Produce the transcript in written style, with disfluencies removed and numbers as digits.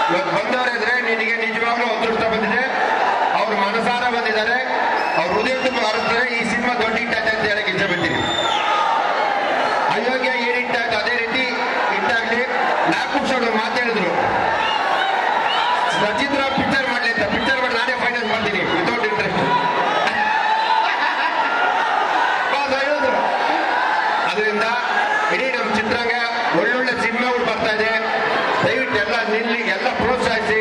ಇವತ್ತು ಬಂದವರಿದ್ರೆ ನಿನಗೆ ನಿಜವಾಗ್ಲೂ ಅದೃಷ್ಟ ಬಂದಿದೆ. ಅವ್ರು ಮನಸಾರ ಬಂದಿದ್ದಾರೆ, ಅವ್ರ ಹೃದಯ ತುಂಬ ಹರಿಸ್ತಾರೆ. ಈ ಸಿನಿಮಾ ದೊಡ್ಡ ಹಿಟ್ಟಾಯ್ತು ಅಂತ ಹೇಳಕ್ ಇಚ್ಛೆ ಪಡ್ತೀನಿ. ಅಯೋಗ್ಯ ಏನ್ ಹಿಟ್ಟಾಯ್ತು ಅದೇ ರೀತಿ ಹಿಟ್ಟಾಗ್ಲಿ. 4 ನಿಮಿಷ ಮಾತು ಹೇಳಿದ್ರು, ರಚಿತ್ರ ಪಿಕ್ಚರ್ ಮಾಡ್ಲಿ ಅಂತ. ಪಿಕ್ಚರ್ ಮಾಡಿ ನಾನೇ ಫೈನಾನ್ಸ್ ಮಾಡ್ತೀನಿ ವಿತೌಟ್ ಇಂಟ್ರೆಸ್ಟ್ ಹೇಳಿದ್ರು. ಅದರಿಂದ ಇಡೀ ನಮ್ಮ ಚಿತ್ರರಂಗ ಒಳ್ಳೊಳ್ಳೆ ಸಿನಿಮಾಗಳು ಬರ್ತಾ ಇದೆ. ದಯವಿಟ್ಟು ಎಲ್ಲ ನಿಲ್ಲಿ, ಎಲ್ಲ ಪ್ರೋತ್ಸಾಹಿಸಿ.